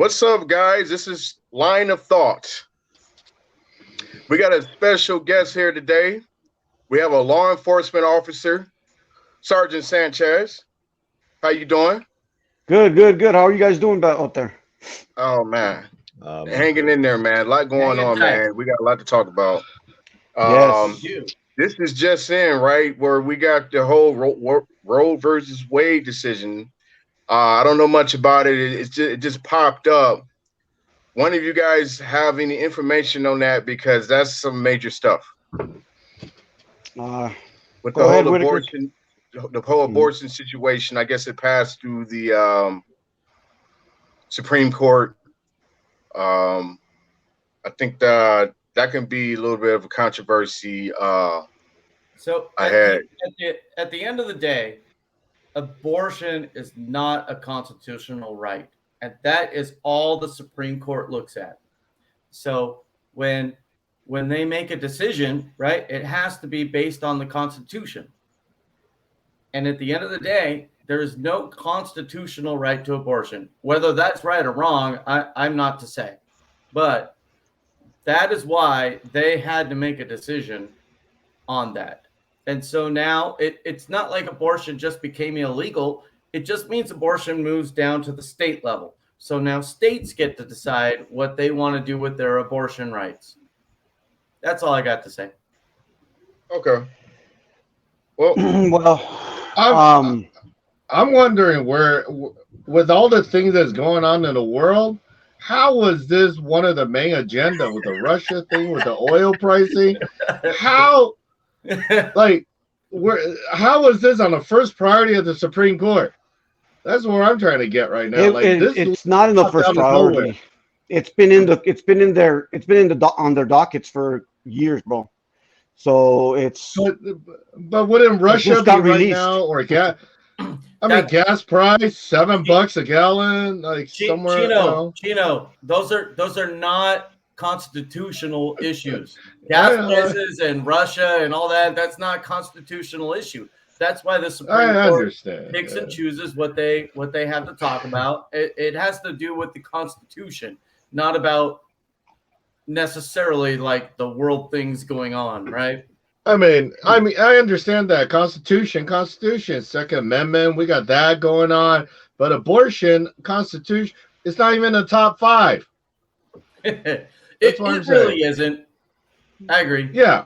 What's up, guys? This is Line of Thought. We got a special guest here today. We have a law enforcement officer, Sergeant Sanchez. How you doing? Good. How are you guys doing out there? Oh man, hanging in there, man. A lot going Hanging on, tight. man. We got a lot to talk about. Yes. You. This is just in right where we got the whole Roe versus Wade decision. I don't know much about it. It just popped up. One of you guys have any information on that because that's some major stuff Uh, with Go ahead, Whitaker. the whole abortion situation. I guess it passed through the Supreme Court. I think that can be a little bit of a controversy. So I at had at the end of the day, abortion is not a constitutional right, and that is all the Supreme Court looks at. So when they make a decision, right, it has to be based on the Constitution. And at the end of the day, there is no constitutional right to abortion. Whether that's right or wrong, I'm not to say. But that is why they had to make a decision on that. And so now it's not like abortion just became illegal. It just means abortion moves down to the state level. So now states get to decide what they want to do with their abortion rights. That's all I got to say. okay. Well, well, I'm, I'm wondering with all the things that's going on in the world, how was this one of the main agenda with the Russia thing, with the oil pricing? How, like, how was this on the first priority of the Supreme Court? That's where I'm trying to get right now. it's not in the first priority. It's been on their dockets for years, bro. So it's. But wouldn't Russia just be got right released. now, or gas? I mean, gas price $7 a gallon, like somewhere. Chino, those are not constitutional issues. Gas prices and Russia and all that, that's not a constitutional issue. That's why the Supreme Court picks and chooses what they have to talk about. It has to do with the Constitution, not about necessarily like the world things going on, right? I mean, I understand that Constitution, Second Amendment, we got that going on, but abortion, Constitution, it's not even in the top 5. It really isn't. I agree. Yeah,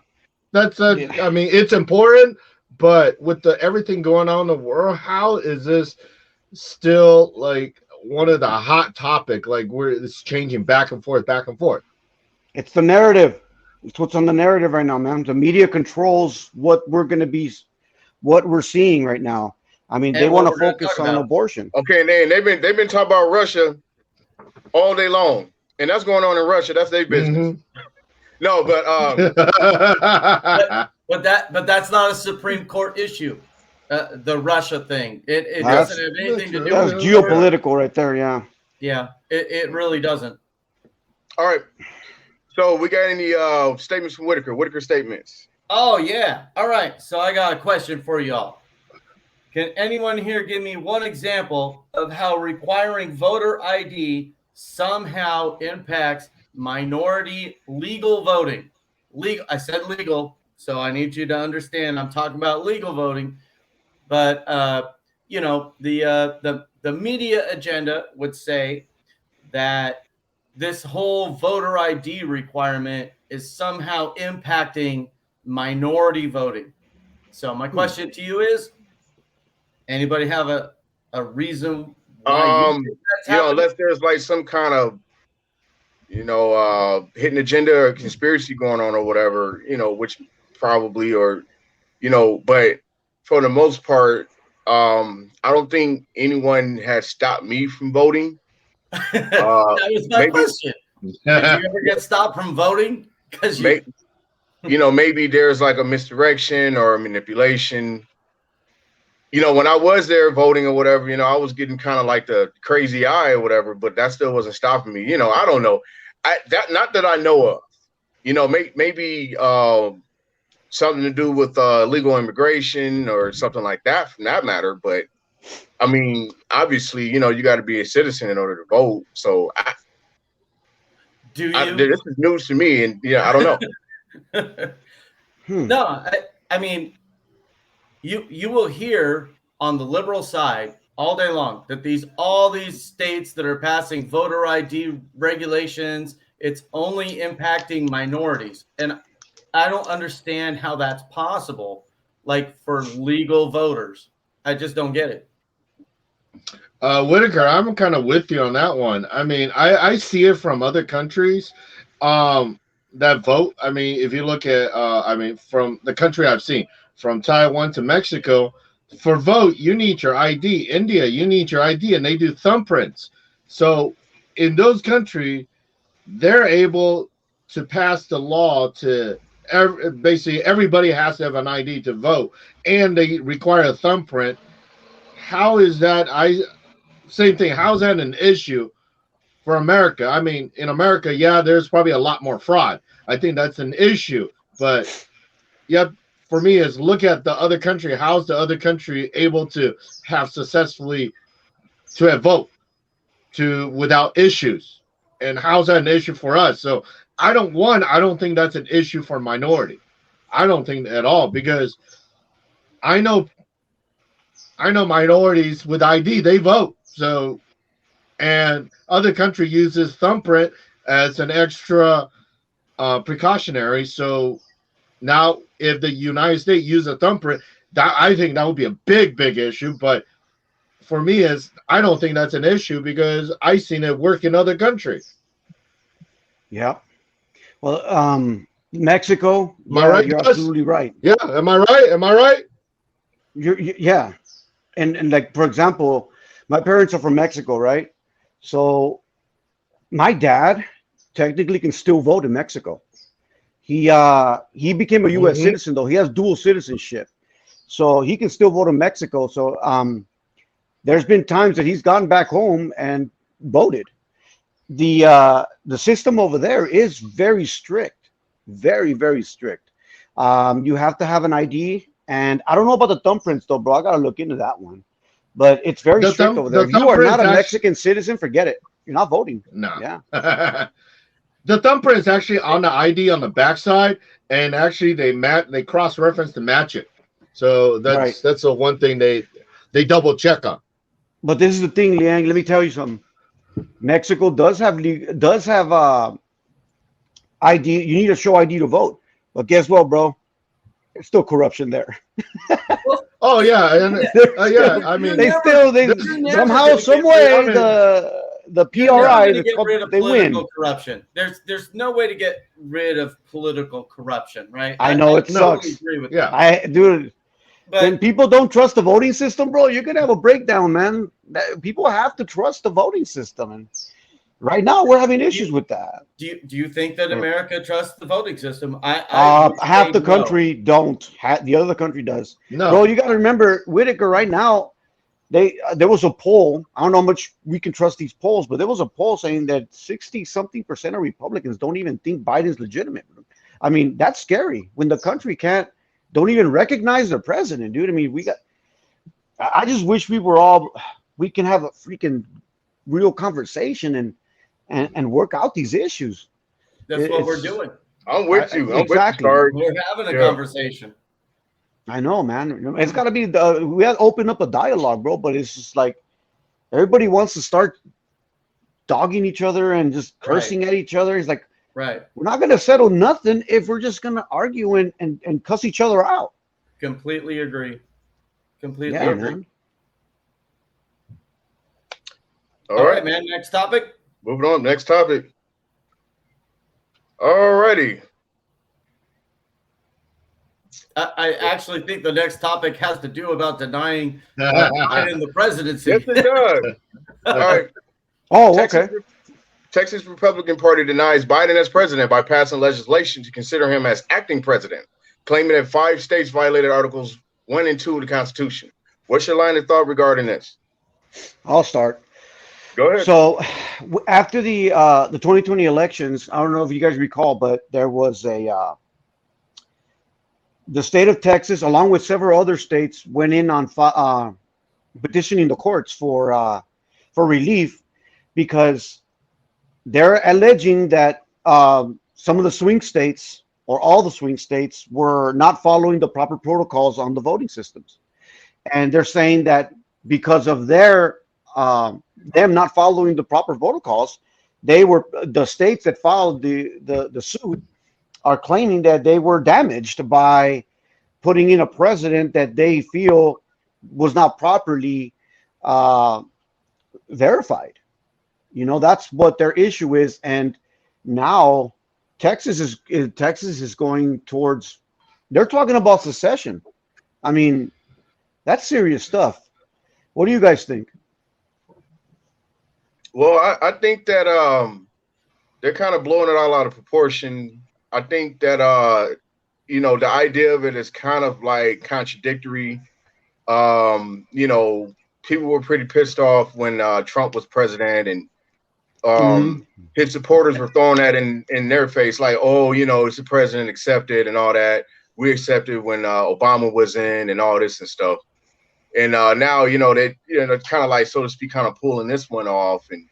I mean, it's important, but with everything going on in the world, how is this still like one of the hot topic? Like where it's changing back and forth. It's the narrative. It's what's on the narrative right now, man. The media controls what we're seeing right now. I mean, they want to focus on abortion. Okay, and they've been talking about Russia all day long, and that's going on in Russia. That's their business. Mm-hmm. No, but that's not a Supreme Court issue. The Russia thing. It doesn't have anything to do with that's geopolitical right there. Yeah. Yeah, it really doesn't. All right. So we got any statements from Whitaker? Whitaker statements. Oh, yeah. All right. So I got a question for y'all. Can anyone here give me one example of how requiring voter ID somehow impacts minority legal voting? I said legal, so I need you to understand I'm talking about legal voting. But, the media agenda would say that this whole voter ID requirement is somehow impacting minority voting. So my question to you is, anybody have a reason why unless there's like some kind of, hidden agenda or conspiracy going on or whatever, which probably, or, but for the most part, I don't think anyone has stopped me from voting. That was my question. Did you ever get stopped from voting? Because maybe there's like a misdirection or a manipulation. When I was there voting or whatever, I was getting kind of like the crazy eye or whatever, but that still wasn't stopping me. I don't know. Not that I know of. Maybe something to do with legal immigration or something like that, from that matter. But I mean, obviously, you got to be a citizen in order to vote. So Do you? This is news to me, and I don't know. No, I mean, you will hear on the liberal side all day long that all these states that are passing voter ID regulations, it's only impacting minorities, and I don't understand how that's possible. Like for legal voters, I just don't get it. Whitaker, I'm kind of with you on that one. I mean, I see it from other countries that vote. I mean, if you look at, from the country I've seen, from Taiwan to Mexico, for vote, you need your ID. India, you need your ID, and they do thumbprints. So in those countries, they're able to pass the law to basically everybody has to have an ID to vote, and they require a thumbprint. How is that? Same thing. How is that an issue for America? I mean, in America, yeah, there's probably a lot more fraud. I think that's an issue. But yeah, for me, is look at the other country. How's the other country able to have successfully to have vote without issues? And how's that an issue for us? So I don't think that's an issue for minority. I don't think at all, because I know minorities with ID, they vote. So, and other country uses thumbprint as an extra precautionary. So now if the United States use a thumbprint, I think that would be a big, big issue. But for me, I don't think that's an issue, because I've seen it work in other countries. Yeah. Well, Mexico. Am I right? You're absolutely right. Yeah. Am I right? Yeah. And like, for example, my parents are from Mexico, right? So my dad technically can still vote in Mexico. He became a U.S. citizen, though. He has dual citizenship. So he can still vote in Mexico. So there's been times that he's gotten back home and voted. The system over there is very strict, very, very strict. You have to have an ID, and I don't know about the thumbprints though, bro. I gotta look into that one, but it's very strict over there. If you are not a Mexican citizen, forget it. You're not voting. No. Yeah. The thumbprint is actually on the ID on the backside, and actually they cross-reference to match it. So that's the one thing they double check on. But this is the thing, Liang. Let me tell you something. Mexico does have ID. You need to show ID to vote. But guess what, bro? There's still corruption there. Oh yeah, and yeah. I mean, they somehow, some way the PRI they win. Corruption. There's no way to get rid of political corruption, right? I know it sucks. Agree with that. But when people don't trust the voting system, bro, you're gonna have a breakdown, man. People have to trust the voting system, and right now we're having issues with that. Do you think that America trusts the voting system? Half the country don't. The other country does. No, bro, you got to remember, Whitaker. Right now, there was a poll. I don't know how much we can trust these polls, but there was a poll saying that 60-something% of Republicans don't even think Biden's legitimate. I mean, that's scary when the country don't even recognize their president, dude. I mean, I just wish we can have a freaking real conversation and work out these issues. That's what we're doing. I'm with you. Exactly. We're having a conversation. I know, man. It's got to be we have to open up a dialogue, bro. But it's just like everybody wants to start dogging each other and just cursing at each other. It's like, right. We're not going to settle nothing if we're just going to argue and cuss each other out. Completely agree. Completely agree. Man. All right, man. Next topic. Moving on. Next topic. All righty. I actually think the next topic has to do about denying Biden the presidency. Yes, it does. All right. Oh, okay. Texas Republican Party denies Biden as president by passing legislation to consider him as acting president, claiming that 5 states violated Articles 1 and 2 of the Constitution. What's your line of thought regarding this? I'll start. Go ahead. So after the 2020 elections, I don't know if you guys recall, but there was the state of Texas, along with several other states, went in on petitioning the courts for relief because they're alleging that some of the swing states or all the swing states were not following the proper protocols on the voting systems, and they're saying that because of them not following the proper protocols, the states that filed the suit are claiming that they were damaged by putting in a president that they feel was not properly verified. That's what their issue is, and now Texas is going towards. They're talking about secession. I mean, that's serious stuff. What do you guys think? Well, I think that they're kind of blowing it all out of proportion. I think that the idea of it is kind of like contradictory. People were pretty pissed off when Trump was president, and his supporters were throwing that in their face, like, oh, it's the president accepted and all that. We accepted when Obama was in and all this and stuff. And now, they, kind of like, so to speak, kind of pulling this one off. And,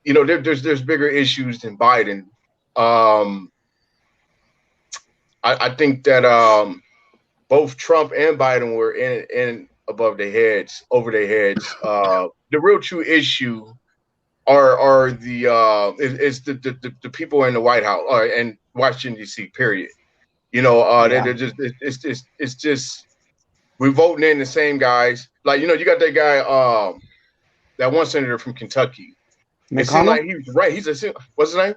there's bigger issues than Biden. I think that both Trump and Biden were in above their heads, over their heads. The real true issue are the people in the White House and Washington D.C. Period. They're just it's just we're voting in the same guys. Like, you got that guy, that one senator from Kentucky. McConnell? It seemed like he was right. What's his name?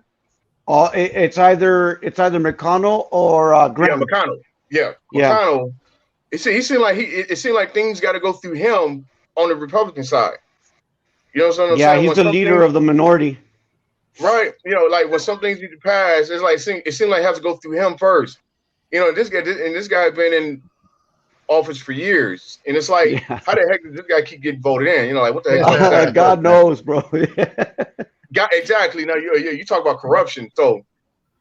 It's either McConnell or Griner. Yeah, McConnell. Yeah, McConnell. It seemed like it seemed like things got to go through him on the Republican side. You know what I'm saying? Yeah, he's the leader of the minority. Right. Like when some things need to pass, it's like it seemed like it has to go through him first. This guy been in office for years, and it's like, how the heck did this guy keep getting voted in? Like, what the heck is that? God knows, bro. Exactly. Now you talk about corruption, so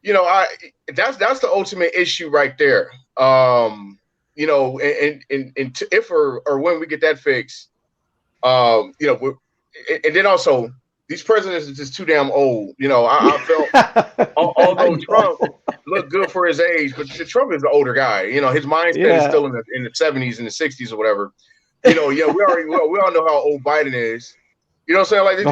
that's the ultimate issue right there. And if or when we get that fixed, and then also these presidents are just too damn old. I felt although Trump looked good for his age, but Trump is the older guy. His mindset is still in the 70s and the 60s or whatever. We all know how old Biden is. You know what I'm saying? Like, these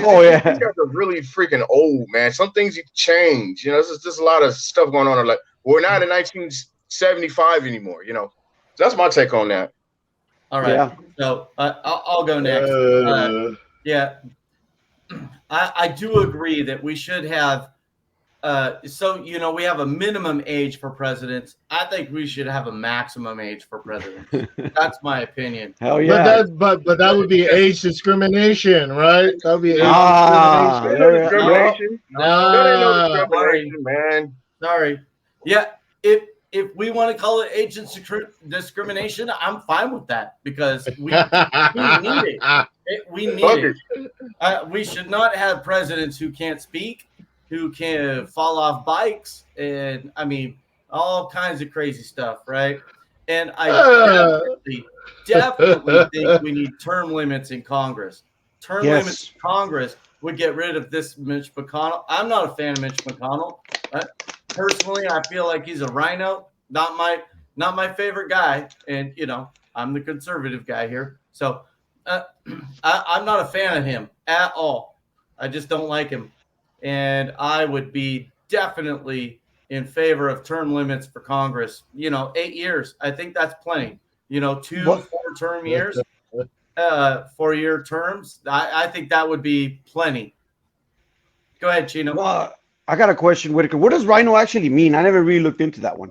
guys are really freaking old, man. Some things you change. There's just a lot of stuff going on. Like, we're not in 1975 anymore. So that's my take on that. All right. Yeah. So I'll go next. I do agree that we should have. We have a minimum age for presidents. I think we should have a maximum age for presidents. That's my opinion. Hell yeah! But that would be age discrimination, right? That would be age discrimination. No discrimination, man. Sorry. Yeah. If we want to call it age discrimination, I'm fine with that because we need it. We need it. We should not have presidents who can't speak, who can fall off bikes, and all kinds of crazy stuff, right? And I definitely think we need term limits in Congress. Term limits in Congress would get rid of this Mitch McConnell. I'm not a fan of Mitch McConnell. Personally, I feel like he's a rhino, not my favorite guy, and I'm the conservative guy here, so I'm not a fan of him at all. I just don't like him, and I would be definitely in favor of term limits for Congress. 8 years. I think that's plenty. 2 4-term years, 4-year terms. I think that would be plenty. Go ahead, Chino. Well, I got a question, Whitaker. What does rhino actually mean? I never really looked into that one.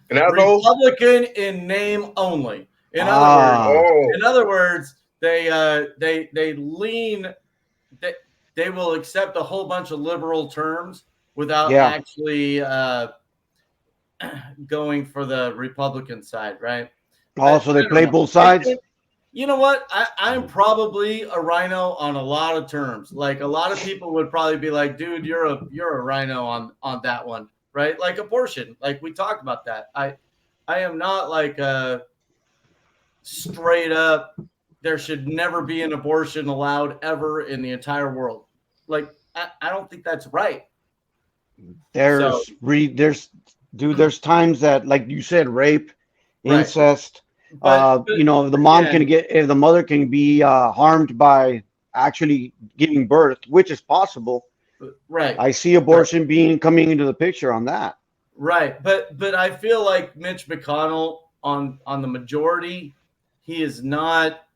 Republican in name only. In other words, they lean. They will accept a whole bunch of liberal terms without actually going for the Republican side, right? Also, they play both sides. You know what? I'm probably a rhino on a lot of terms. Like, a lot of people would probably be like, dude, you're a rhino on that one, right? Like abortion. Like, we talked about that. I am not like straight up, there should never be an abortion allowed ever in the entire world. Like, I don't think that's right. There's there's times that, like you said, rape, Right. incest. But The mom again, the mother can be harmed by actually giving birth, which is possible. right. I see abortion coming into the picture on that. Right, but I feel like Mitch McConnell on the majority, he is not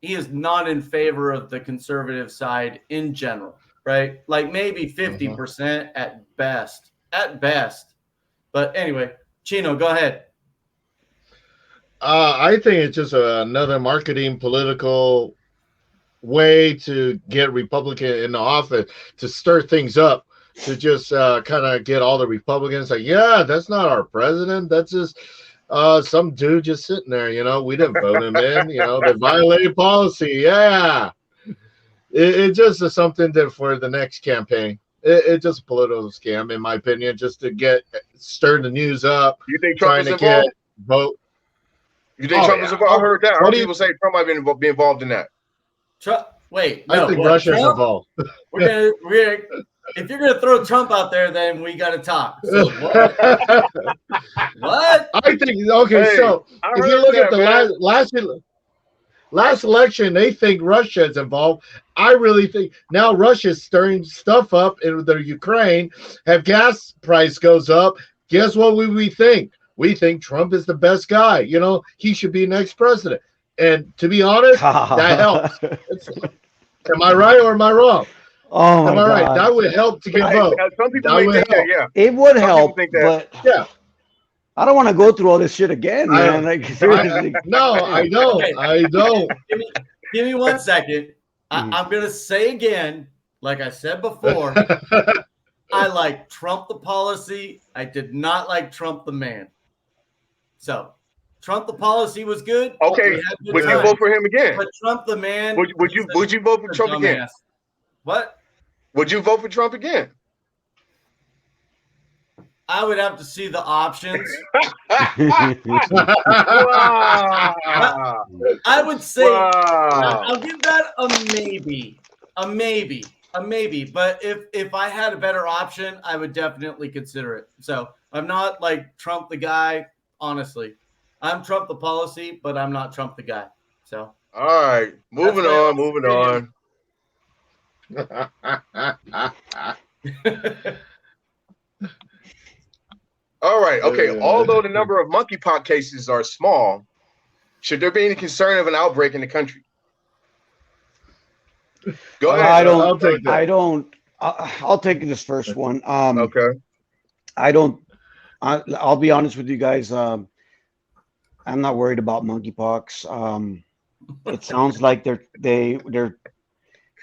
in favor of the conservative side in general, right? Like maybe 50% at best, But anyway, Chino, go ahead. I think it's just another marketing political way to get Republican in the office, to stir things up, to just kind of get all the Republicans like, yeah, that's not our president. That's just some dude just sitting there. We didn't vote him in. They violated policy. Yeah. It just is something that for the next campaign. It's just a political scam, in my opinion, just to stir the news up. You think Trump is involved? Get vote. You think Trump is involved? I heard that. I heard people say Trump might be involved in that. Wait, no. I think Russia's involved. We're if you're gonna throw Trump out there, then we got to talk. So what? What? I think okay. So if you look at the last election, they think Russia is involved. I really think now Russia's stirring stuff up in the Ukraine. Have gas price goes up. Guess what we think? We think Trump is the best guy. He should be next president. And to be honest, that helps. Am I right or am I wrong? Oh, am I right? God. That would help to get vote. Some people may think that, yeah. It would help, but yeah. I don't want to go through all this shit again, man. No, I don't. Okay. I don't. Give me 1 second. I'm gonna say again, like I said before, I like Trump the policy. I did not like Trump the man. So Trump the policy was good. Okay, would you vote for him again? But Trump the man. Would you vote for Trump again? What? Would you vote for Trump again? I would have to see the options. Wow. I would say Wow. I'll give that a maybe. But if I had a better option, I would definitely consider it. So I'm not like Trump the guy, honestly. I'm Trump the policy, but I'm not Trump the guy. So all right, moving on. All right. Okay. Although the number of monkeypox cases are small, should there be any concern of an outbreak in the country? Go ahead. I'll take this first one. Okay. I'll be honest with you guys. I'm not worried about monkeypox. It sounds like they're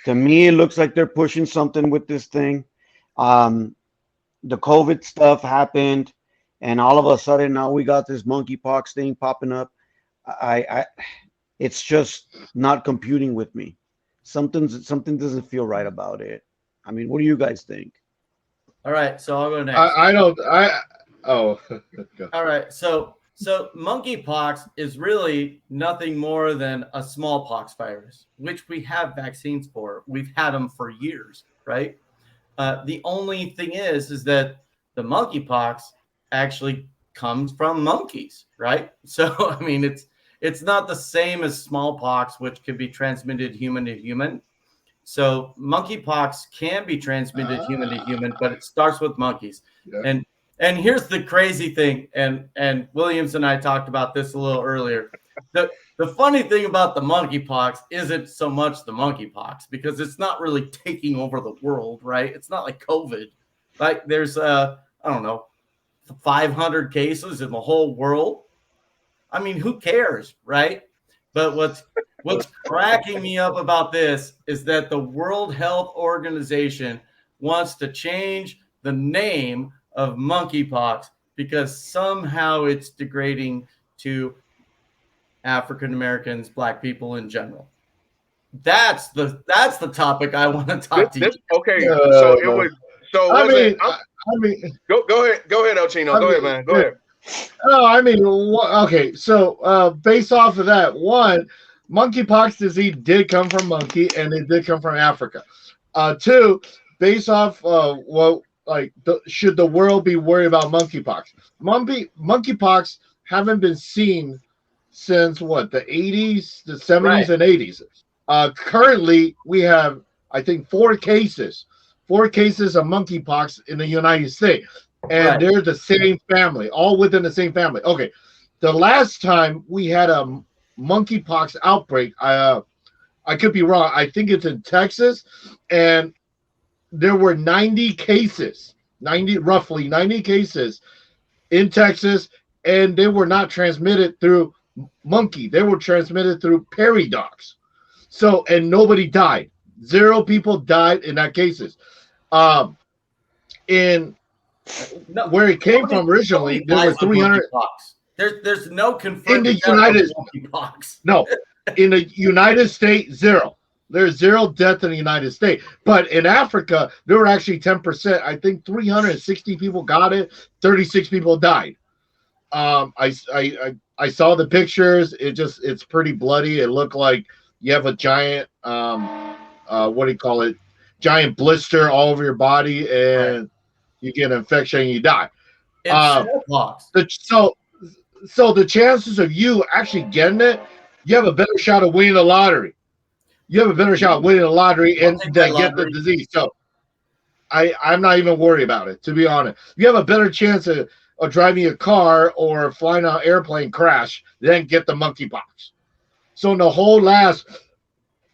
to me, it looks like they're pushing something with this thing. The COVID stuff happened, and all of a sudden now we got this monkeypox thing popping up. It's just not computing with me. Something doesn't feel right about it. I mean, what do you guys think? All right, so I'll go next. All right, so monkeypox is really nothing more than a smallpox virus, which we have vaccines for. We've had them for years, right? The only thing is that the monkeypox actually comes from monkeys, right? So, I mean, it's not the same as smallpox, which can be transmitted human to human. So monkeypox can be transmitted human to human, but it starts with monkeys. Yeah. And here's the crazy thing, and Williams and I talked about this a little earlier. The funny thing about the monkeypox isn't so much the monkeypox, because it's not really taking over the world, right? It's not like COVID. Like there's, I don't know, 500 cases in the whole world. I mean, who cares, right? But what's cracking me up about this is that the World Health Organization wants to change the name of monkeypox because somehow it's degrading to African Americans, Black people in general. That's the topic I want to talk to you. Okay, so it was. So go ahead, El Chino. Go ahead, man. Go ahead. No, I mean, okay. So, based off of that, one, monkeypox disease did come from monkey, and it did come from Africa. Two, based off should the world be worried about monkeypox? Monkeypox haven't been seen since what, the 80s, the 70s, Right. and 80s. Currently, we have, I think, four cases of monkeypox in the United States, and Right. they're the same family, all within the same family. Okay, the last time we had a monkeypox outbreak, I could be wrong. I think it's in Texas, and there were 90 cases, roughly 90 cases in Texas, and they were not transmitted through monkey. They were transmitted through prairie dogs. So, and nobody died. 0 people died in that cases. In No, where it came from originally, there were 300 There's no in confirmed the death of United. monkeypox. No, in the United States, 0. There's 0 death in the United States, but in Africa, there were actually 10%. I think 360 people got it. 36 people died. I saw the pictures. It's pretty bloody. It looked like you have a giant what do you call it? Giant blister all over your body, and you get an infection and you die. It's smallpox. So the chances of you actually getting it, you have a better shot of winning the lottery. You have a better shot of winning the lottery and that get the disease. So I'm not even worried about it, to be honest. You have a better chance of driving a car or flying on an airplane crash than get the monkeypox. So in the whole last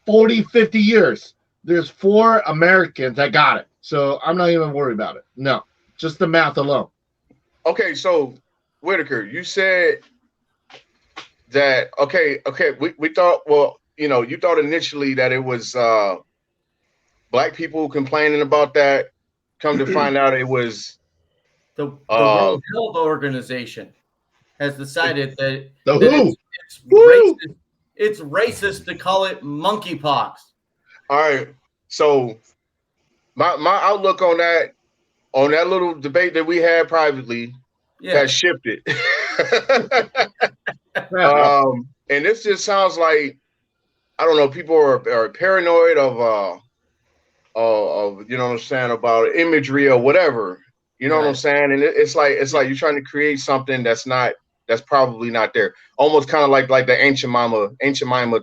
40, 50 years, there's 4 Americans that got it. So I'm not even worried about it. No, just the math alone. Okay, so Whitaker, you said that we thought, well, you thought initially that it was black people complaining about that. Come to find out, it was the World Health Organization has decided that it's racist to call it monkeypox. All right. So my outlook on that little debate that we had privately, that shifted. And this just sounds like, I don't know, people are paranoid of you know what I'm saying, about imagery or whatever. You know what I'm saying? And it's like you're trying to create something that's probably not there. Almost kind of like the ancient mama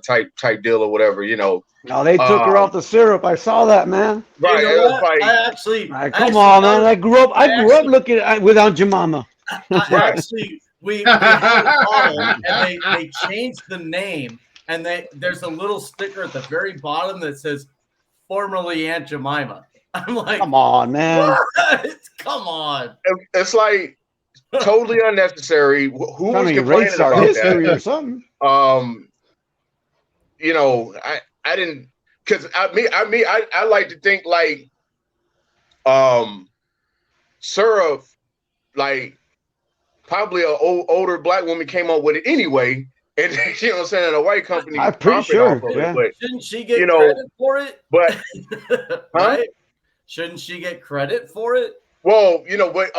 type deal or whatever, No, they took her off the syrup. I saw that, man. Right. You know what? Come on, man. I grew up looking at with Aunt Jemima. We had a problem, and they changed the name, and there's a little sticker at the very bottom that says formerly Aunt Jemima. I'm like, come on, man. Come on. It's like totally unnecessary. Who was complaining about that? Or something? I didn't, because I like to think like syrup, like probably an older black woman came up with it anyway. And you know what I'm saying, a white company. I'm pretty sure. But, shouldn't she get credit for it? But right? Shouldn't she get credit for it? Well, but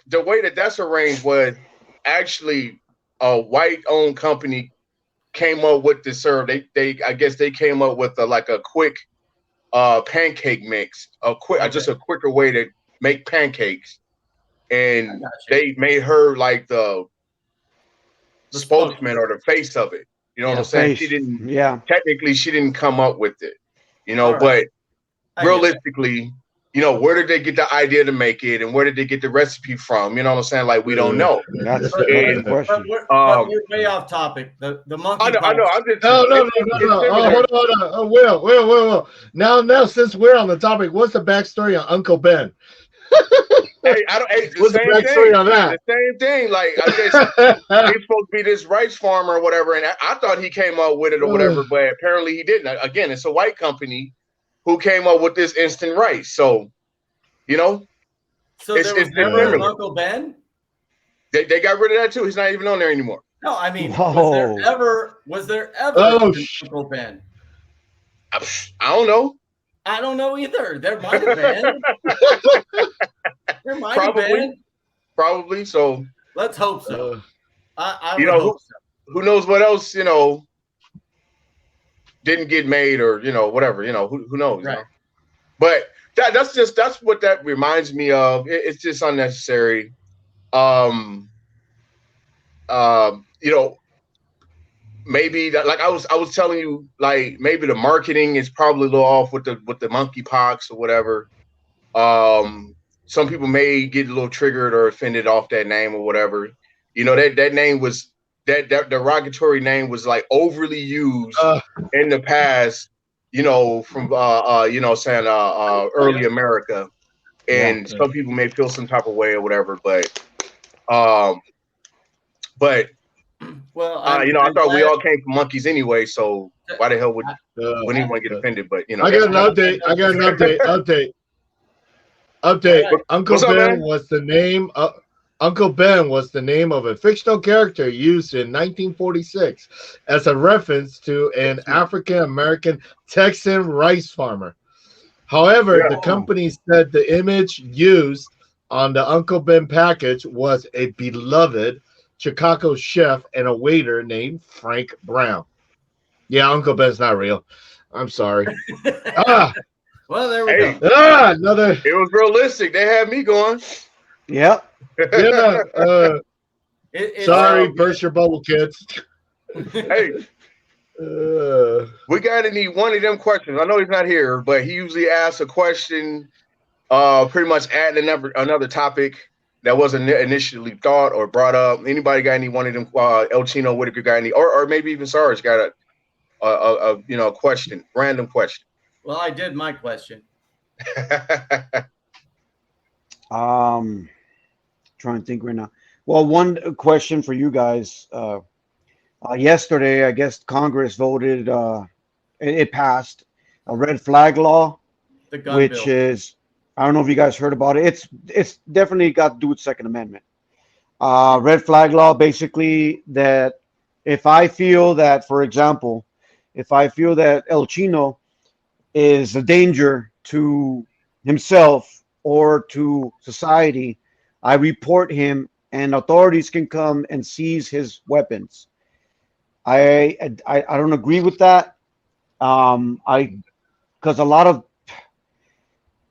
the way that's arranged was actually a white-owned company came up with the syrup. I guess they came up with a quick pancake mix, just a quicker way to make pancakes, and they made her like the spokesman or the face of it. You know what I'm saying? She didn't. Yeah. Technically, she didn't come up with it. But realistically, where did they get the idea to make it, and where did they get the recipe from? You know what I'm saying? Like, we don't know. That's the question. But we're way off topic. The monkey. I know. I'm just no. Hold on. Will. Now, since we're on the topic, what's the backstory on Uncle Ben? What's the backstory on that? The same thing. Like, I guess he's supposed to be this rice farmer or whatever, and I thought he came up with it or whatever, but apparently he didn't. Again, it's a white company who came up with this instant rice. So, So there was never Uncle Ben? They got rid of that too. He's not even on there anymore. No, I mean, was there ever Uncle Ben? I don't know. I don't know either. There might have been. There might have been. Probably. So, Let's hope so. I You would know, hope so. who knows what else, didn't get made or, whatever, who knows, Right. But that's what that reminds me of. It's just unnecessary. Um, you know, maybe that, like I was telling you, like maybe the marketing is probably a little off with the monkeypox or whatever. Some people may get a little triggered or offended off that name or whatever. That name was that derogatory name was like overly used in the past. From saying early America, Yeah. and some people may feel some type of way or whatever. Um, but Well, I I'm thought we glad. all came from monkeys anyway, so why the hell would anyone get offended? But I got an update. Update. Right. Uncle What's up, Ben man? was the name. Uncle Ben was the name of a fictional character used in 1946 as a reference to an African American Texan rice farmer. However, Yeah. the company said the image used on the Uncle Ben package was a beloved Chicago chef and a waiter named Frank Brown. Yeah, Uncle Ben's not real. I'm sorry. Well, there we Hey, go. Another. it was realistic. They had me going. Yep. Yeah. Sorry, Um, burst your bubble, kids. Hey, we got to need one of them questions. I know he's not here, but he usually asks a question, pretty much adding another topic that wasn't initially thought or brought up. Anybody got any one of them? El Chino Whitaker got any, or maybe even Sarge got a question, random question. Well, I did my question. Trying to think right now. Well, one question for you guys. Yesterday, I guess Congress voted. It passed a red flag law, The gun which bill. is, I don't know if you guys heard about it. It's definitely got to do with Second Amendment. Red flag law, basically, that if I feel that, for example, if I feel that El Chino is a danger to himself or to society, I report him, and authorities can come and seize his weapons. I don't agree with that. I because a lot of,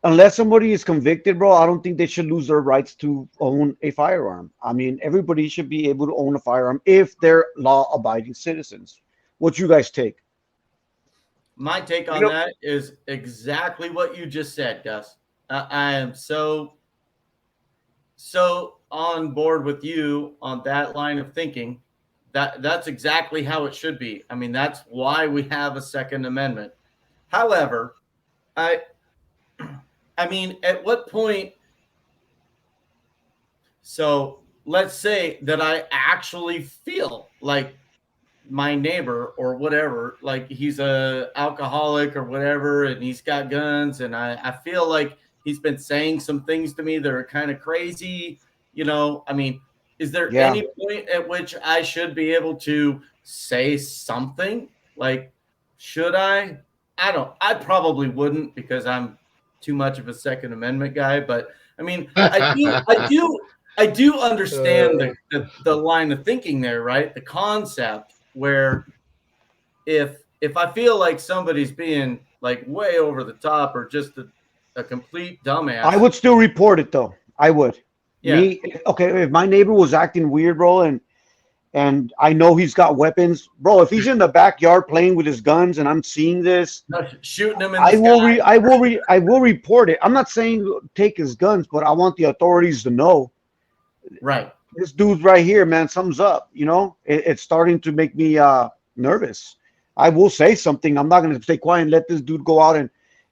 unless somebody is convicted, bro, I don't think they should lose their rights to own a firearm. I mean, everybody should be able to own a firearm if they're law-abiding citizens. What you guys take? My take on that is exactly what you just said, Gus. I am so on board with you on that line of thinking. That's exactly how it should be. I mean, that's why we have a Second Amendment. However, I mean, at what point? So let's say that I actually feel like my neighbor or whatever, like he's a alcoholic or whatever, and he's got guns, and I feel like he's been saying some things to me that are kind of crazy. I mean, is there Yeah. any point at which I should be able to say something? Like, should I? I probably wouldn't, because I'm too much of a Second Amendment guy. But I mean, I do understand the line of thinking there, right? The concept where if I feel like somebody's being like way over the top or just a complete dumbass, I would still report it though. I would. Yeah. Me, okay, if my neighbor was acting weird, bro, and I know he's got weapons, bro, if he's in the backyard playing with his guns and I'm seeing this, shooting him in the sky. I will report it. I'm not saying take his guns, but I want the authorities to know. Right. This dude's right here, man. Something's up. It's starting to make me nervous. I will say something. I'm not going to stay quiet and let this dude go out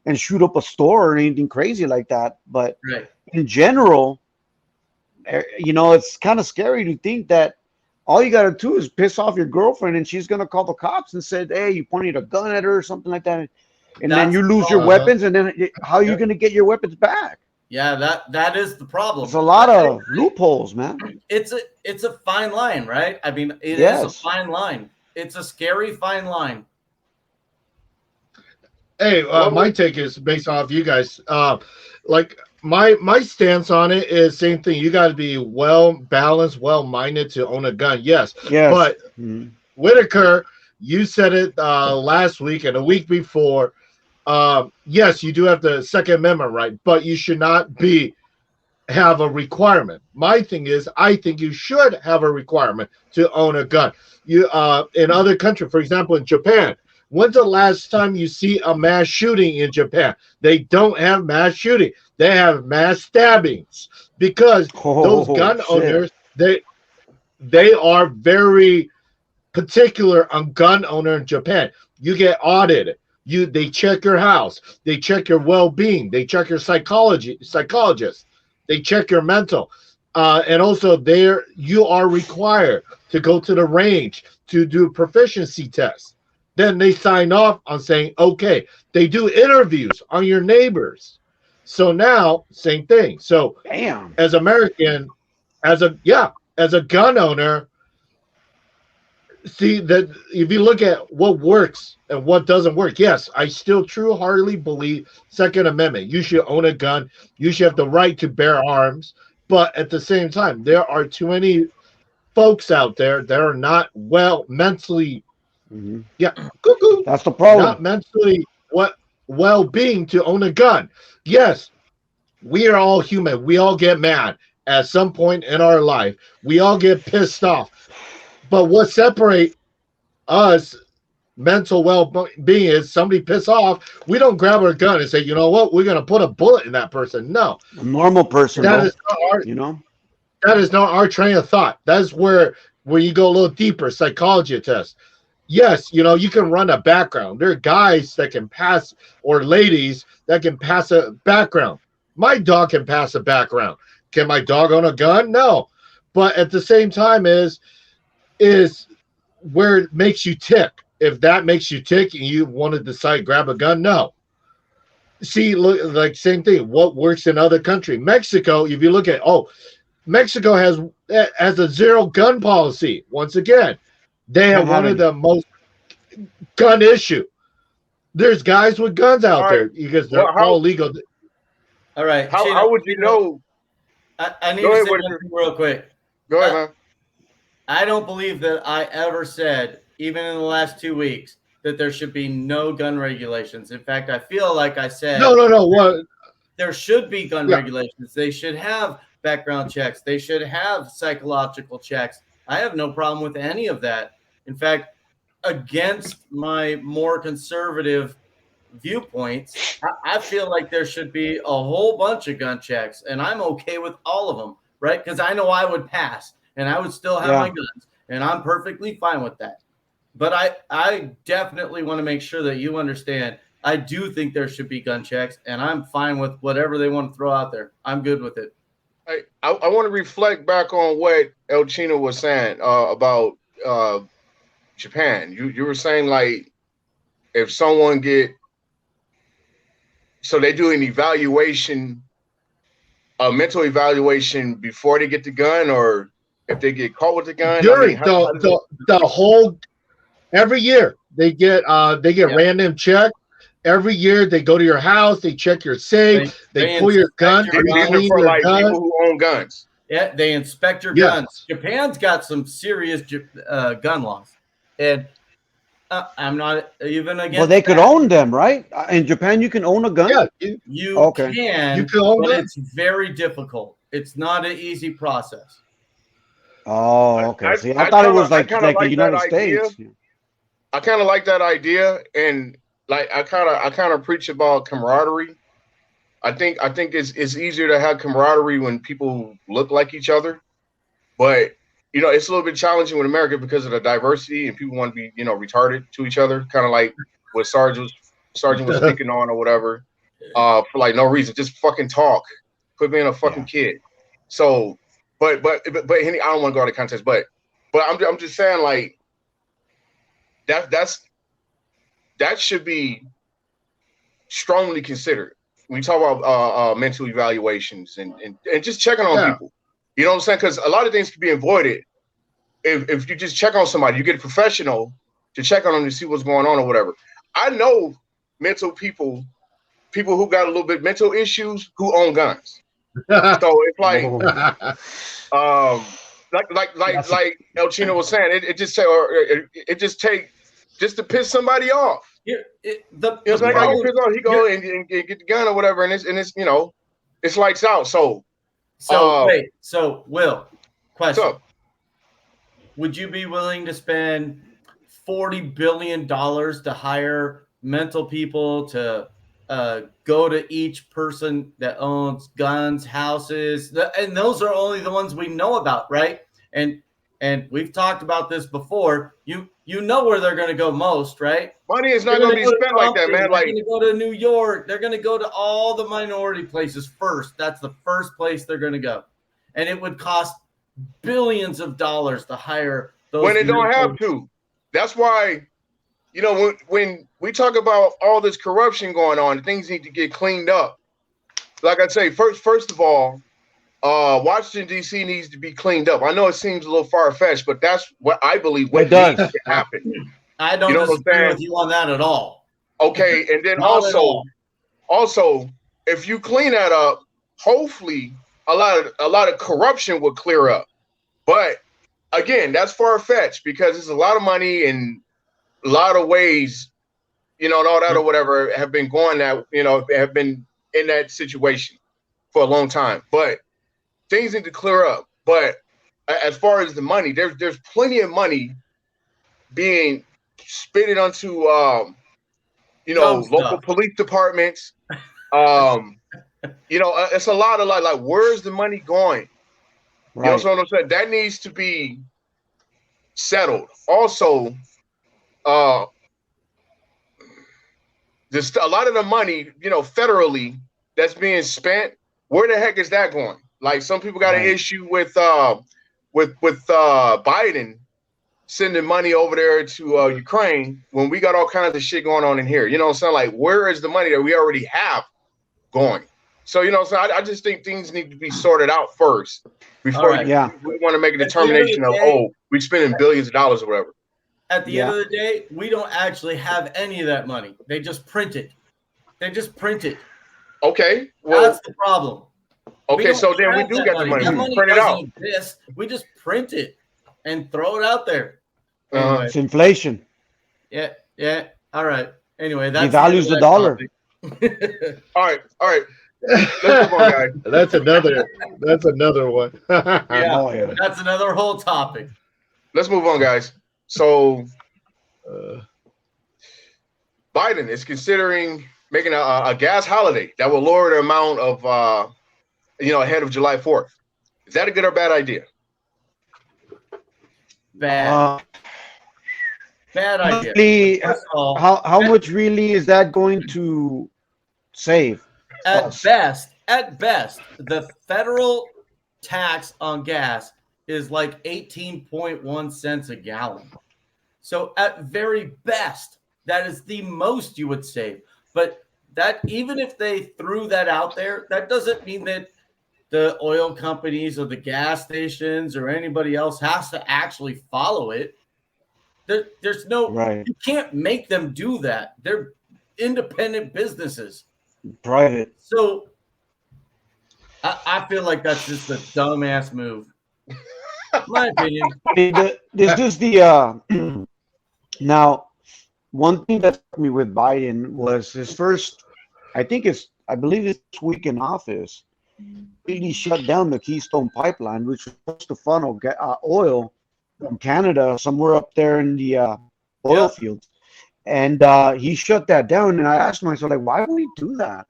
and shoot up a store or anything crazy like that. But Right. in general, it's kind of scary to think that all you got to do is piss off your girlfriend and she's going to call the cops and said, hey, you pointed a gun at her or something like that. And then you lose your weapons. And then how are you going to get your weapons back? Yeah, that is the problem. There's a lot of loopholes, man. It's a fine line, right? I mean, it Yes. is a fine line. It's a scary fine line. Hey, my take is based off you guys. Like my stance on it is same thing. You got to be well balanced, well minded to own a gun. Yes, Yes. but Whitaker, you said it last week and a week before. Yes, you do have the Second Amendment right, but you should not have a requirement. My thing is, I think you should have a requirement to own a gun. You in other countries, for example, in Japan. When's the last time you see a mass shooting in Japan? They don't have mass shooting. They have mass stabbings because those gun owners, they are very particular on gun owner in Japan. You get audited. They check your house. They check your well-being. They check your psychologist. They check your mental. And also there you are required to go to the range to do proficiency tests. Then they sign off on saying, okay, they do interviews on your neighbors. So now, same thing. So as American, as a gun owner, see that if you look at what works and what doesn't work, yes, I still true-heartedly believe Second Amendment. You should own a gun. You should have the right to bear arms. But at the same time, there are too many folks out there that are not mentally. That's the problem. Not mentally well-being to own a gun. Yes, we are all human. We all get mad at some point in our life. We all get pissed off. But what separates us, mental well-being, is somebody piss off. We don't grab our gun and say, you know what, we're going to put a bullet in that person. No, a normal person. That is not our train of thought. That's where you go a little deeper. Psychology test. Yes, you can run a background. There are guys that can pass, or ladies that can pass a background. My dog can pass a background. Can my dog own a gun? No. But at the same time is where it makes you tick. If that makes you tick and you want to decide grab a gun, no. See, look, like same thing. What works in other countries? Mexico, if you look at, Mexico has a zero gun policy. Once again, they have one of the most gun issue. There's guys with guns out there because they're all legal. All right. How would you know? I need to say something real quick. Go ahead, man. I don't believe that I ever said, even in the last 2 weeks, that there should be no gun regulations. In fact, I feel like I said no. What? There should be gun regulations. They should have background checks. They should have psychological checks. I have no problem with any of that. In fact, against my more conservative viewpoints, I feel like there should be a whole bunch of gun checks, and I'm okay with all of them, right? Because I know I would pass, and I would still have my guns, and I'm perfectly fine with that. But I definitely want to make sure that you understand, I do think there should be gun checks, and I'm fine with whatever they want to throw out there. I'm good with it. I want to reflect back on what El Chino was saying about Japan. You were saying, like, if someone so they do an evaluation, a mental evaluation before they get the gun, or if they get caught with the gun. During the whole, every year they get random check. Every year they go to your house, they check your safe, they pull your gun. These are for like people who own guns. Yeah, they inspect your guns. Japan's got some serious gun laws, and I'm not even against. Well, they could own them, right? In Japan, you can own a gun. Yeah, you can own them. It's very difficult. It's not an easy process. Oh, okay. See, I thought it was like the United States. I kind of like that idea, and like I kind of preach about camaraderie. I think it's easier to have camaraderie when people look like each other, but it's a little bit challenging with America because of the diversity and people want to be retarded to each other, kind of like what Sergeant was speaking on or whatever, for like no reason, just fucking talk, quit being a fucking kid. So, but Henny, I don't want to go out of context, but I'm just saying, like, that should be strongly considered when you talk about mental evaluations and just checking on people. You know what I'm saying? Because a lot of things can be avoided if you just check on somebody. You get a professional to check on them to see what's going on or whatever. I know mental people people who got a little bit mental issues who own guns. So it's like, like El Chino was saying, it just say, or it just take just to piss somebody off. The Like I get pissed off, he go and get the gun or whatever, and it's it's lights out. So wait, so Will, question. So, would you be willing to spend $40 billion to hire mental people to go to each person that owns guns, houses, and those are only the ones we know about, right? And we've talked about this before. You know where they're going to go most, right? Money is not going to be spent like that, man. They're going to go to New York. They're going to go to all the minority places first. That's the first place they're going to go, and it would cost billions of dollars to hire those. When they don't have to. That's why, when we talk about all this corruption going on, things need to get cleaned up. Like I say, first of all, Washington, D.C. needs to be cleaned up. I know it seems a little far-fetched, but that's what I believe needs to happen. I don't disagree with you on that at all. Okay, and then also, if you clean that up, hopefully a lot of corruption will clear up. But again, that's far-fetched because there's a lot of money and a lot of ways, and all that or whatever have been going that, have been in that situation for a long time. But things need to clear up. But as far as the money, there's plenty of money being spitted onto local police departments. It's a lot of like where's the money going? Right. You know what I'm saying? That needs to be settled. Also, just a lot of the money, federally that's being spent, where the heck is that going? Like some people got an issue with Biden sending money over there to Ukraine when we got all kinds of shit going on in here. You know what I'm saying? Like, where is the money that we already have going? So, so I just think things need to be sorted out first before we want to make a determination of we're spending billions of dollars or whatever. At the end of the day, we don't actually have any of that money. They just print it. Okay. Well, that's the problem. Okay, so then we do get the money. That money print it out. Exist. We just print it and throw it out there. Anyway. It's inflation. Yeah. All right. Anyway, that devalues the dollar. All right. Let's move on, guys. That's another one. That's another whole topic. Let's move on, guys. So, Biden is considering making a gas holiday that will lower the amount of, ahead of July 4th. Is that a good or bad idea? Bad idea. Really, how much really is that going to save? At best, the federal tax on gas is like 18.1 cents a gallon. So at very best, that is the most you would save. But that even if they threw that out there, that doesn't mean that the oil companies or the gas stations or anybody else has to actually follow it. There's no you can't make them do that. They're independent businesses. Private. So I feel like that's just a dumbass move. My opinion. There's just now one thing that struck me with Biden was his first, I believe his week in office, really shut down the Keystone Pipeline, which was supposed to funnel oil from Canada somewhere up there in the oil fields. And he shut that down. And I asked myself, why would he do that?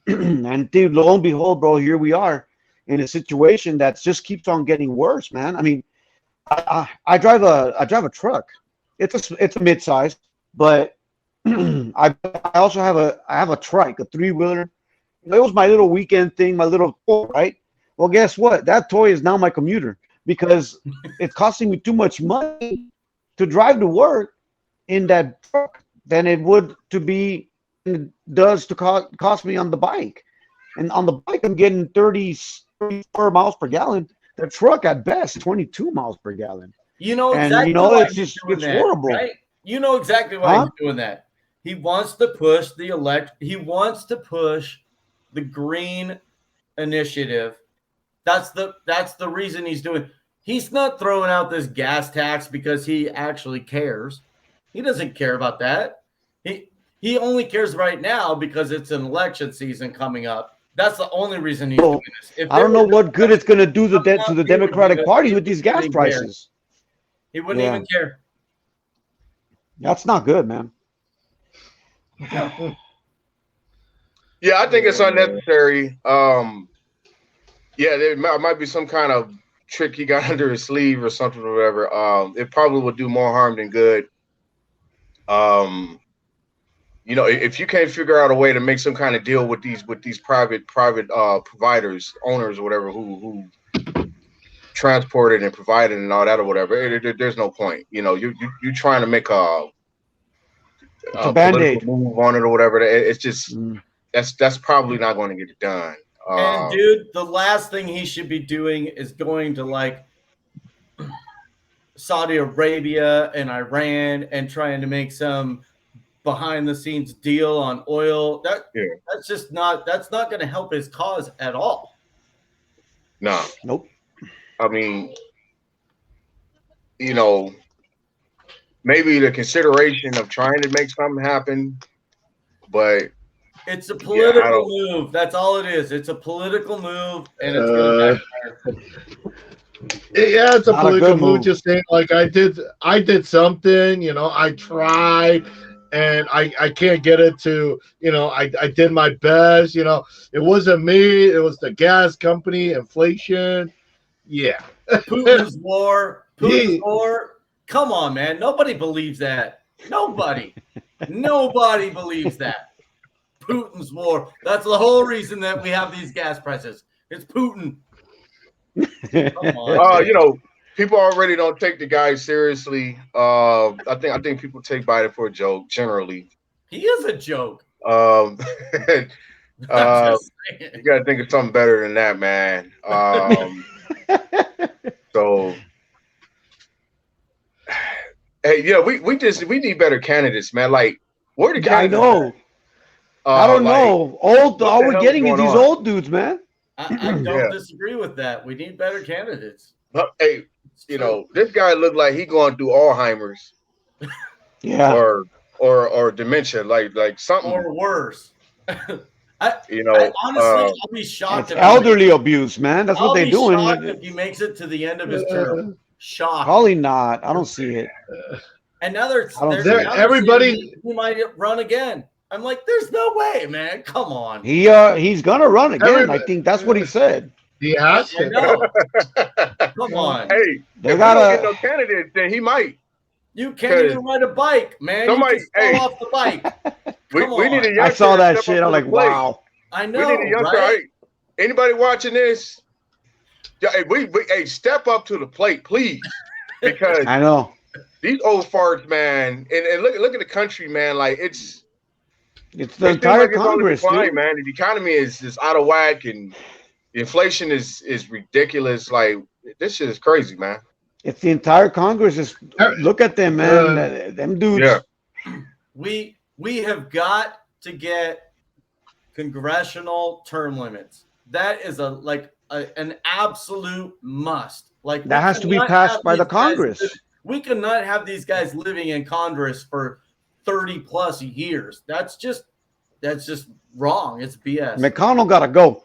And dude, lo and behold, bro, here we are in a situation that just keeps on getting worse, man. I mean, I drive a truck. It's a midsize, but I also have a trike, a 3-wheeler. It was my little weekend thing, my little toy, right? Well, guess what? That toy is now my commuter because it's costing me too much money to drive to work in that truck than it would cost me on the bike. And on the bike, I'm getting 34 miles per gallon. The truck at best 22 miles per gallon. You know exactly why it's horrible. Right? You know exactly why he's doing that. He wants to push He wants to push the green initiative. That's the reason he's doing. He's not throwing out this gas tax because he actually cares. He doesn't care about that. He only cares right now because it's an election season coming up. That's the only reason he's doing this. I don't know what good it's going to do to the Democratic Party with these gas prices. He wouldn't even care. That's not good, man. Yeah, I think it's unnecessary. Yeah, there might be some kind of trick he got under his sleeve or something or whatever. It probably will do more harm than good. If you can't figure out a way to make some kind of deal with these private providers, owners or whatever who transport it and provide it and all that or whatever, there's no point. You're trying to make a Band-Aid move on it or whatever. It's just that's probably not going to get it done. And dude, the last thing he should be doing is going to like Saudi Arabia and Iran and trying to make some behind the scenes deal on oil. That's not going to help his cause at all. No. Nope. I mean, maybe the consideration of trying to make something happen, but it's a political move. That's all it is. It's a political move, and it's going to backfire. Yeah, it's a political move. Just saying, like I did something. I tried, and I can't get it to. I did my best. It wasn't me. It was the gas company, inflation. Yeah, Putin's war. Come on, man. Nobody believes that. Nobody believes that. Putin's war. That's the whole reason that we have these gas prices. It's Putin. Come on. People already don't take the guy seriously. I think people take Biden for a joke generally. He is a joke. You gotta think of something better than that, man. So hey, yeah, we need better candidates, man. Like, where the candidates? I know. I don't know. All we're getting is these old dudes, man. I don't disagree with that. We need better candidates. Hey, this guy looked like he going through Alzheimer's. Yeah. Or dementia, like something. Or worse. Honestly, I'll be shocked. It's elderly abuse, man. That's what they're doing. If he makes it to the end of his term. Shocked. Probably not. I don't see it. And now everybody he might run again. I'm like, there's no way, man. Come on. He's gonna run again. I think that's what he said. He has to. Come on. Hey, they if gotta get no candidates, then he might. You can't even ride a bike, man. Somebody, you just fall off the bike. we need a youngster. I saw that shit. I'm like, wow. I know. We need a youngster. Right? Anybody watching this? Hey, step up to the plate, please. Because I know these old farts, man. And look at the country, man. Like it's the entire Congress, dude. Man. The economy is just out of whack, and the inflation is ridiculous. Like this shit is crazy, man. It's the entire Congress. Just look at them, man. Them dudes. Yeah. We have got to get congressional term limits. That is an absolute must. Like that has to be passed by the Congress. We cannot have these guys living in Congress for 30 plus years. That's just wrong. It's BS. McConnell gotta go.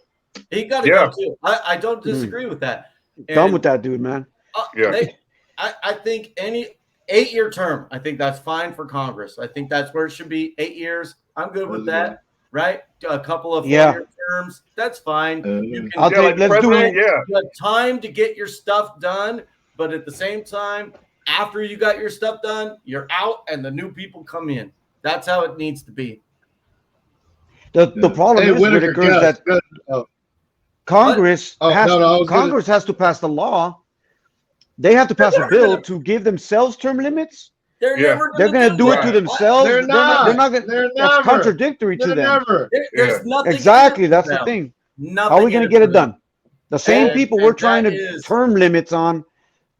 He gotta go too. I don't disagree with that. Done with that dude, man. I think any 8-year term, I think that's fine for Congress. I think that's where it should be. 8 years. I'm good with that. Right? A couple of 4-year terms. That's fine. Let's do it. You have time to get your stuff done, but at the same time, after you got your stuff done, you're out and the new people come in. That's how it needs to be. The problem is, Whitaker, is that Congress has to pass the law. They have to pass a bill to give themselves term limits. They're going to do it to themselves. They're not. That's contradictory to them. There's nothing. Exactly. That's the thing. How are we going to get it done? The same people we're trying to term limits on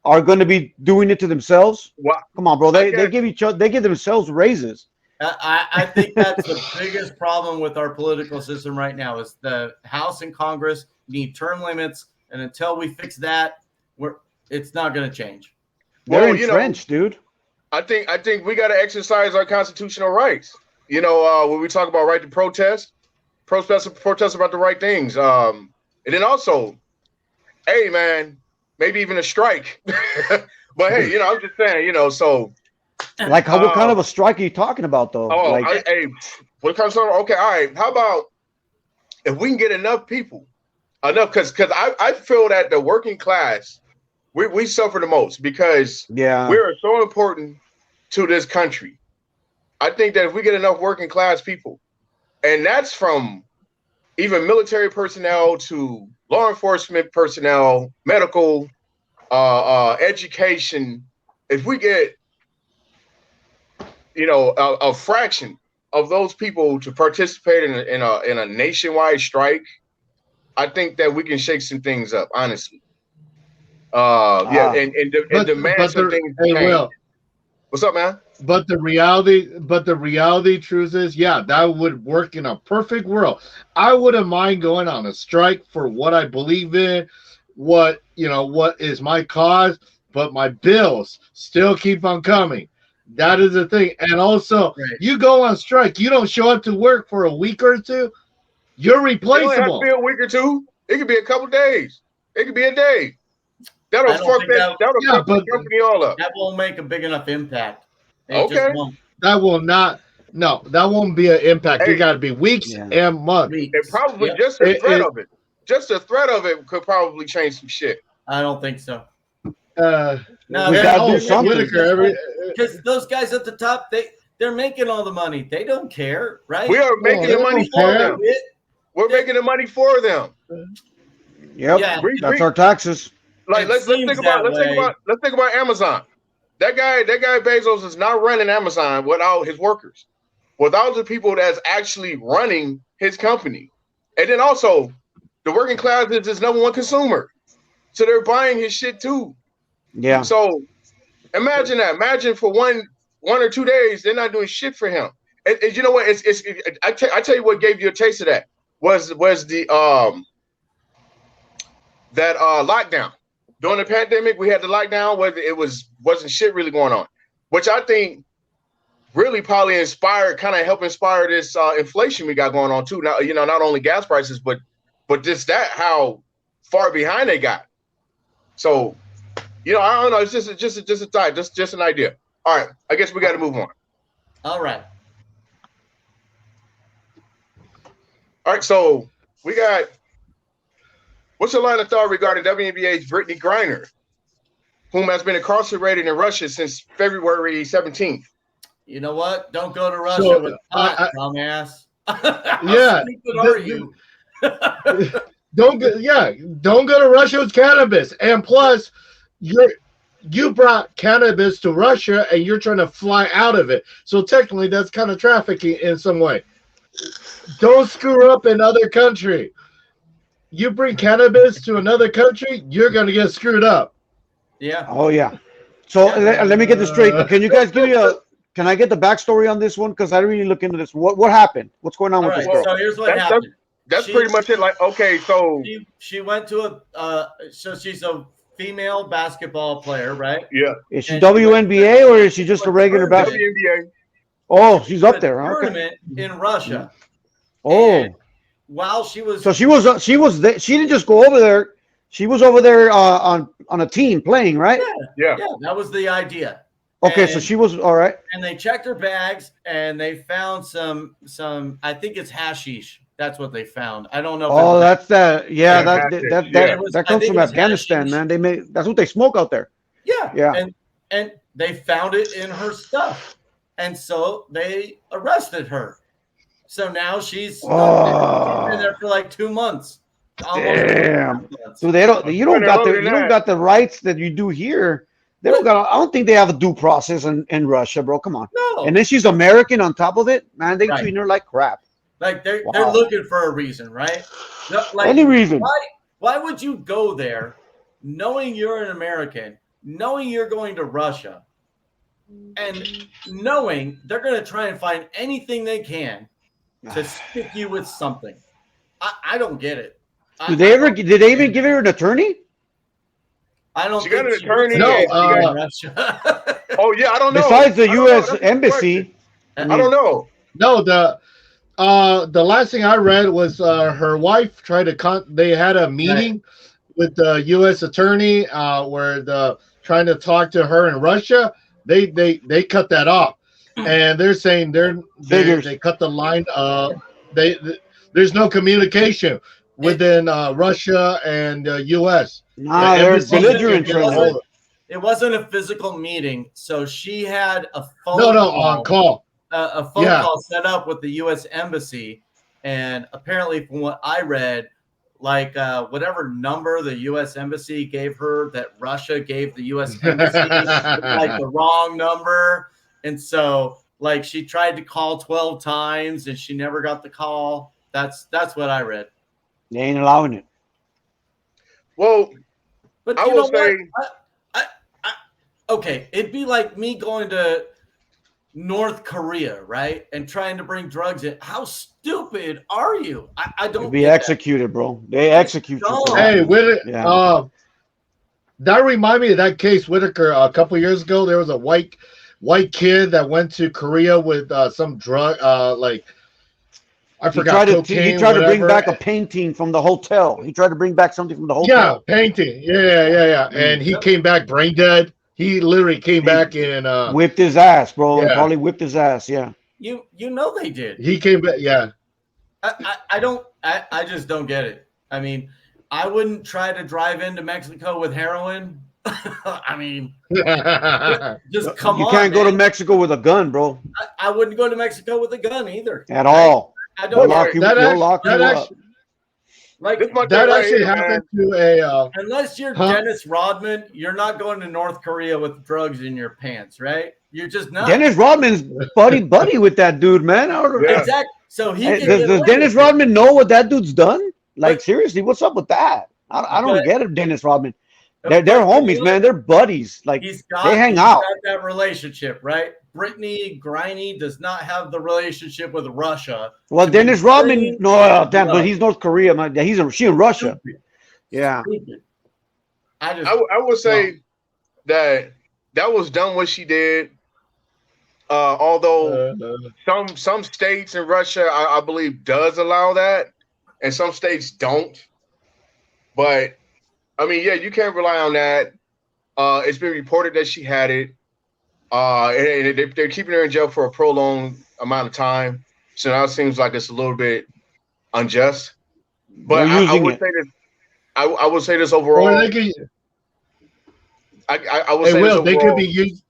are going to be doing it to themselves. Well, come on, bro. They give themselves raises. I think that's the biggest problem with our political system right now is the House and Congress need term limits, and until we fix that, it's not going to change. They're Well, entrenched, dude. I think we got to exercise our constitutional rights. When we talk about right to protest about the right things. And then also, hey man, maybe even a strike. But hey, I'm just saying, so. Like, what kind of a strike are you talking about, though? What kind of strike? Okay, all right. How about if we can get enough people, because I feel that the working class, we suffer the most because we're so important to this country. I think that if we get enough working class people, and that's from even military personnel to law enforcement personnel, medical, education, if we get a fraction of those people to participate in a nationwide strike, I think that we can shake some things up, honestly. And demand some things. Hey, Will, what's up, man? But the reality truth is, that would work in a perfect world. I wouldn't mind going on a strike for what I believe in, what is my cause, but my bills still keep on coming. That is the thing. And also, you go on strike, you don't show up to work for a week or two, you're replaceable. It don't have to be a week or two. It could be a couple days. It could be a day. That'll fuck the company all up. That won't make a big enough impact. Okay. That will not. No, that won't be an impact. It got to be weeks and months. And probably just the threat of it. Just the threat of it could probably change some shit. I don't think so. No, we gotta do something. Because those guys at the top, they're making all the money. They don't care, right? We are making the money for them. We're making the money for them. Yep, that's our taxes. Like let's think about Amazon. That guy Bezos is not running Amazon without his workers, without the people that's actually running his company. And then also, the working class is his number one consumer, so they're buying his shit too. Yeah. So imagine that. Imagine for one or 2 days they're not doing shit for him. And you know what? I tell you what gave you a taste of that was the lockdown. During the pandemic, we had the lockdown where wasn't shit really going on, which I think really probably helped inspire this inflation we got going on too. Now, not only gas prices, but how far behind they got. So, I don't know. It's just a thought, just an idea. All right, I guess we got to move on. All right. So we got. What's your line of thought regarding WNBA's Britney Griner, whom has been incarcerated in Russia since February 17th? You know what? Don't go to Russia with pot, dumbass. Yeah. How stupid are you? Don't go to Russia with cannabis. And plus, you brought cannabis to Russia and you're trying to fly out of it. So technically, that's kind of trafficking in some way. Don't screw up another country. You bring cannabis to another country, you're going to get screwed up. Yeah. Oh, yeah. So let me get this straight. Can you guys give me can I get the backstory on this one? Because I really look into this. What happened? What's going on with this girl? So here's what happened. That's pretty much it. Like, okay, so she went to so she's a female basketball player, right? Yeah. Is she WNBA or is she just a regular basketball? WNBA. Oh, she's up there. Tournament in Russia. Oh. And while she was, so she was there. She didn't just go over there. She was over there on a team playing, right? Yeah. That was the idea. Okay, so she was all right. And they checked her bags and they found some. I think it's hashish. That's what they found. I don't know. Oh, that's that. Yeah, that comes from Afghanistan, hashish. Man. That's what they smoke out there. Yeah. And they found it in her stuff, and so they arrested her. So now she's been there for like 2 months. Damn. So you don't got the rights that you do here. They don't got. I don't think they have a due process in Russia, bro. Come on. No. And then she's American on top of it, man. They treat her like crap. Like they're looking for a reason, right? Like, any reason. Why would you go there, knowing you're an American, knowing you're going to Russia, and knowing they're going to try and find anything they can to stick you with something. I don't get it. Did they even give her an attorney? I don't She think got an she attorney. No, in Russia. Oh yeah, I don't know. Besides the I don't know. U.S. That's a good embassy, question. I don't know. No, the last thing I read was her wife tried to they had a meeting with the U.S. attorney where trying to talk to her in Russia. They cut that off, and they're saying they cut the line. There's no communication within Russia and U.S. Nah, The they're embassy belligerent. can't get a hold of- It wasn't a physical meeting, so she had a phone on call. A phone call set up with the U.S. embassy, and apparently, from what I read, like whatever number the U.S. embassy gave her, that Russia gave the U.S. embassy, like the wrong number, and so like she tried to call 12 times and she never got the call. That's what I read. They ain't allowing it. Well, But I you will know say, what? Okay, it'd be like me going to North Korea, right, and trying to bring drugs in. How stupid are you? I don't. You'll be executed, bro. They execute you. For Hey, that. That reminded me of that case, Whitaker. A couple years ago, there was a white kid that went to Korea with some drug, I forgot. He tried to bring back a painting from the hotel. He tried to bring back something from the hotel. Yeah, painting. Yeah. And he came back brain dead. He literally came back and whipped his ass, bro. Yeah. Probably whipped his ass. Yeah. You know they did. He came back. Yeah. I just don't get it. I mean, I wouldn't try to drive into Mexico with heroin. I mean, just come on. You can't go to Mexico with a gun, bro. I wouldn't go to Mexico with a gun either. At all. I don't lock you up. Like that actually happened to a. Unless you're Dennis Rodman, you're not going to North Korea with drugs in your pants, right? You're just not. Dennis Rodman's buddy with that dude, man. Yeah. Exactly. So does Dennis Rodman know what that dude's done? Like, seriously, what's up with that? I don't get it, Dennis Rodman. They're homies, man. They're buddies. Like, they hang out. Got that relationship, right? Britney Griner does not have the relationship with Russia. Well, Dennis Rodman, but he's North Korea, man. She in Russia. Stupid. Yeah. Stupid. I would say that was dumb what she did. Although some states in Russia, I believe, does allow that, and some states don't. But I mean, yeah, you can't rely on that. It's been reported that she had it. And they're keeping her in jail for a prolonged amount of time. So now it seems like it's a little bit unjust. But I would say this. I would say this overall. I would say this overall. They could be used.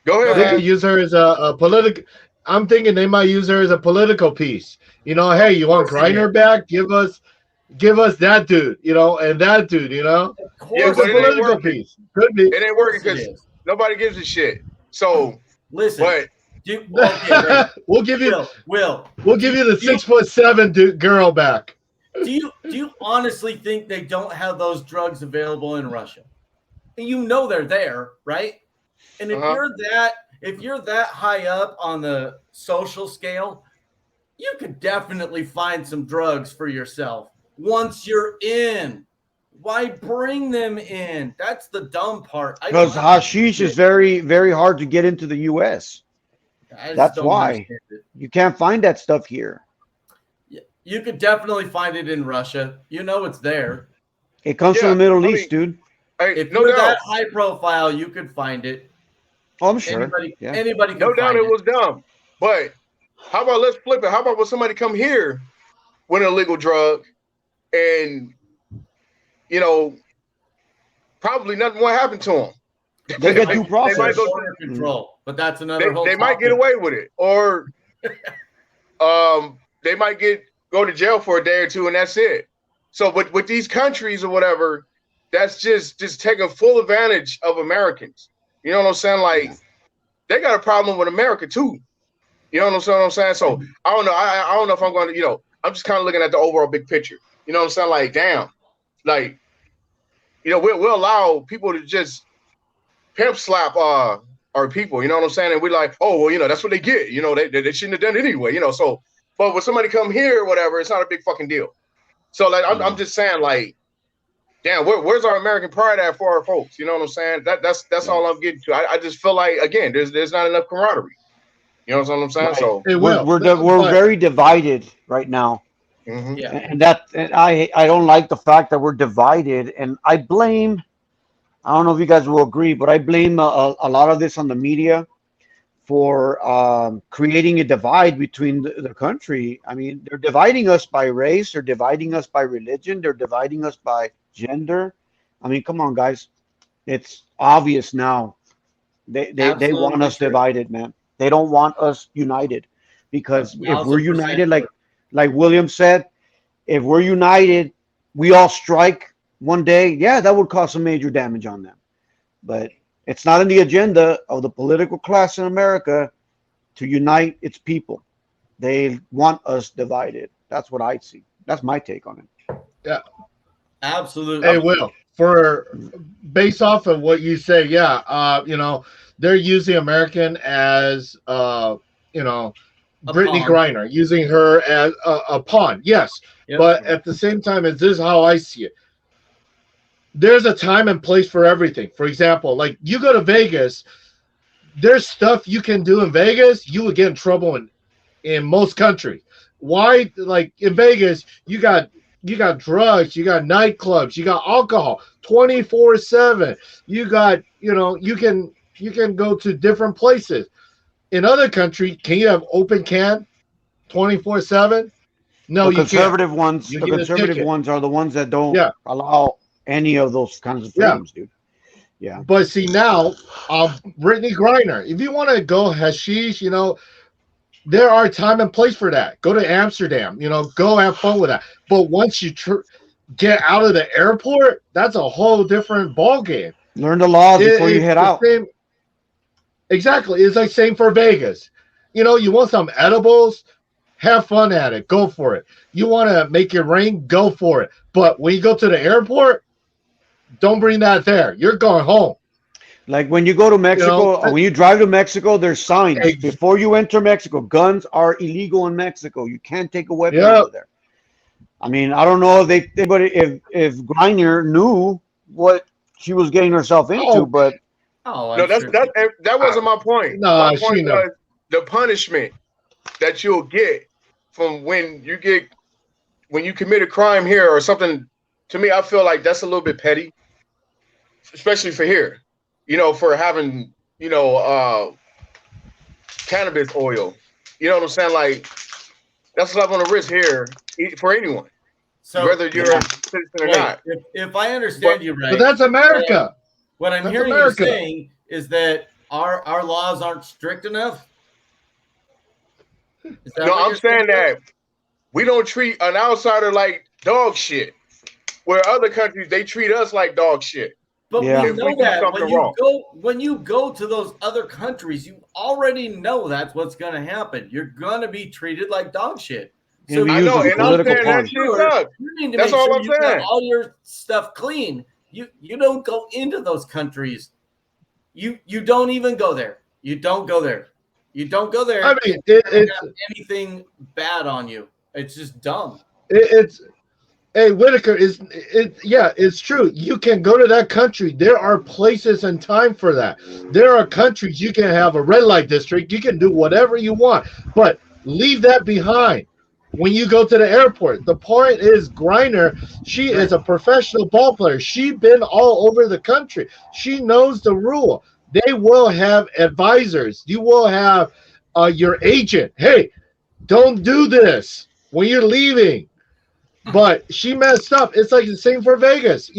Go ahead. They could use her as a political. I'm thinking they might use her as a political piece. You know, hey, you want Griner back? Give us that dude. You know, and that dude. You know, yeah, but a political piece. Could be. It ain't working because nobody gives a shit. So listen, but we'll give you we'll give you the 6'7" girl back. Do you honestly think they don't have those drugs available in Russia? You know they're there, right? And if you're that high up on the social scale, you could definitely find some drugs for yourself once you're in. Why bring them in? That's the dumb part. Because hashish is very, very hard to get into the U.S. That's why you can't find that stuff here. You could definitely find it in Russia. You know it's there. It comes from the Middle East, dude. If you're that high profile, you could find it. Oh, I'm sure. Anybody can no doubt find it was dumb. But how about let's flip it? How about when somebody come here with an illegal drug and probably nothing will happen to them. They get due process. They might go under control, but that's another whole They might get away with it. Or they might go to jail for a day or two and that's it. So with these countries or whatever, that's just taking full advantage of Americans. You know what I'm saying? Like, they got a problem with America too. You know what I'm saying? So I don't know. I don't know if I'm going to, I'm just kind of looking at the overall big picture. You know what I'm saying? Like, damn, like, we'll allow people to just pimp slap our people. You know what I'm saying? And we're like, oh, well, that's what they get. They shouldn't have done it anyway. So, but when somebody come here or whatever, it's not a big fucking deal. So like, I'm just saying, like, damn, where's our American pride at for our folks? You know what I'm saying? That's all I'm getting to. I just feel like, again, there's not enough camaraderie. You know what I'm saying? Right. So we're very divided right now. Mm-hmm. Yeah. And I don't like the fact that we're divided, and I blame, I don't know if you guys will agree, but I blame a lot of this on the media for creating a divide between the country. I mean, they're dividing us by race, they're dividing us by religion, they're dividing us by gender. I mean, come on, guys, it's obvious now. They want us divided, man. They don't want us united, because if we're united, like William said, if we're united, we all strike one day, yeah, that would cause some major damage on them. But it's not in the agenda of the political class in America to unite its people. They want us divided. That's what I see. That's my take on it. Yeah, absolutely. Hey, Will, based off of what you say, yeah, they're using American as Britney Griner, using her as a pawn. Yes, yep. But at the same time, this is how I see it. There's a time and place for everything. For example, like you go to Vegas, there's stuff you can do in Vegas, you would get in trouble in most countries. Why? Like in Vegas, you got drugs, you got nightclubs, you got alcohol 24/7. You got, you can go to different places. In other countries, can you have open can 24/7? No, the conservative ones. The conservative ones are the ones that don't allow any of those kinds of freedoms, dude. Yeah. But see now, Britney Griner, if you want to go hashish, there are time and place for that. Go to Amsterdam, go have fun with that. But once you get out of the airport, that's a whole different ball game. Learn the laws before you head out. Exactly. It's like same for Vegas. You want some edibles, have fun at it. Go for it. You want to make it rain, go for it. But when you go to the airport, don't bring that there. You're going home. Like when you go to Mexico, when you drive to Mexico, there's signs. Before you enter Mexico, guns are illegal in Mexico. You can't take a weapon over there. I mean, I don't know if Griner knew what she was getting herself into, but no, that wasn't my point. No, my point was the punishment that you'll get from when you commit a crime here or something. To me, I feel like that's a little bit petty, especially for here. For having cannabis oil. You know what I'm saying? Like that's slap on the wrist here for anyone, so whether you're a citizen or not. If I understand you right, but that's America. What I'm hearing you saying is that our laws aren't strict enough. No, I'm saying that we don't treat an outsider like dog shit, where other countries they treat us like dog shit. But we know that when you go to those other countries, you already know that's what's going to happen. You're going to be treated like dog shit. So I know, and I'm saying that shit sucks. You need to that's make all sure I'm you saying. got all your stuff clean. You don't go into those countries. You don't even go there. You don't go there. You don't go there. I mean, it's have anything bad on you. It's just dumb. Hey, Whitaker, it's true. You can go to that country. There are places and time for that. There are countries you can have a red light district. You can do whatever you want, but leave that behind when you go to the airport. The point is, Griner, she is a professional ball player. She's been all over the country. She knows the rule. They will have advisors. You will have your agent. Hey, don't do this when you're leaving. But she messed up. It's like the same for Vegas.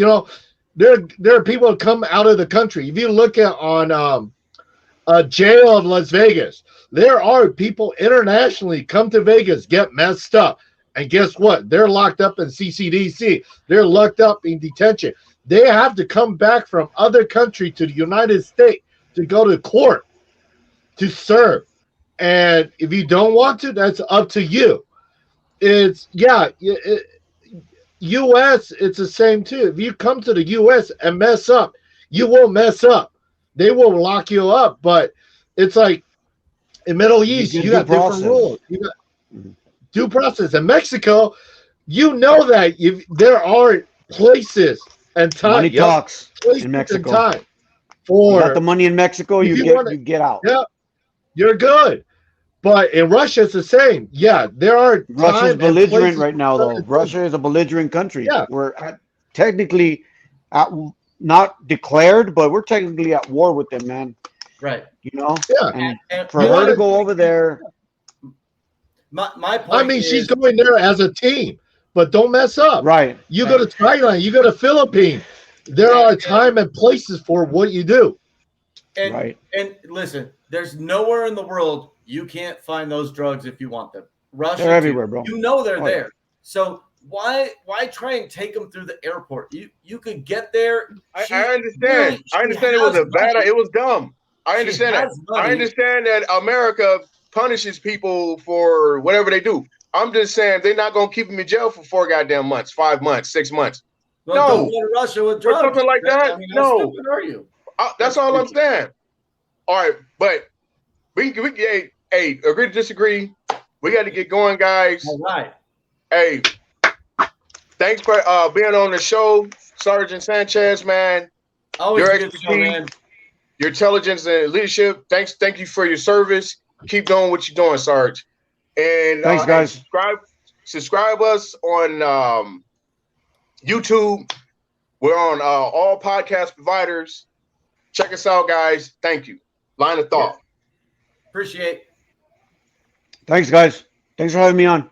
There are people that come out of the country. If you look at on jail of Las Vegas, there are people internationally come to Vegas, get messed up. And guess what? They're locked up in CCDC. They're locked up in detention. They have to come back from other country to the United States to go to court to serve. And if you don't want to, that's up to you. U.S., it's the same too. If you come to the U.S. and mess up, you will mess up. they will lock you up. But it's like in Middle East, get you due got different process. rules. You got due process. In Mexico, you know that there are places and time. Money talks places in Mexico. and time You got the for money in Mexico, if you you get out. yeah, you're good. But in Russia, it's the same. Yeah, there are Russia's time and belligerent places right now, for though. certain things. Russia is a belligerent country. Yeah. We're technically not declared, but we're technically at war with them, man. Right. You know? Yeah. And For her to go over there, my point I mean, is, she's going there as a team, but don't mess up. right? You go to Thailand, you go to Philippines. There are time and places for what you do. and, Right. And listen, there's nowhere in the world you can't find those drugs if you want them. Russia, They're everywhere, bro. You know they're Oh, there. yeah. So why try and take them through the airport? You could get there. I understand. I understand it was it was dumb. I understand that. I understand that America punishes people for whatever they do. I'm just saying they're not gonna keep them in jail for 4 goddamn months, 5 months, 6 months. Well, no, don't go to Russia with drugs, or something like that. I mean, no, how stupid are you? That's all I'm saying. All right, but we hey, agree to disagree. We got to get going, guys. All right. Hey, thanks for being on the show, Sergeant Sanchez, man. Always your good expertise, show, man. Your intelligence and leadership. Thank you for your service. Keep doing what you're doing, Sarge. And thanks, guys. Subscribe us on YouTube. We're on all podcast providers. Check us out, guys. Thank you. Line of thought. Appreciate. Thanks, guys. Thanks for having me on.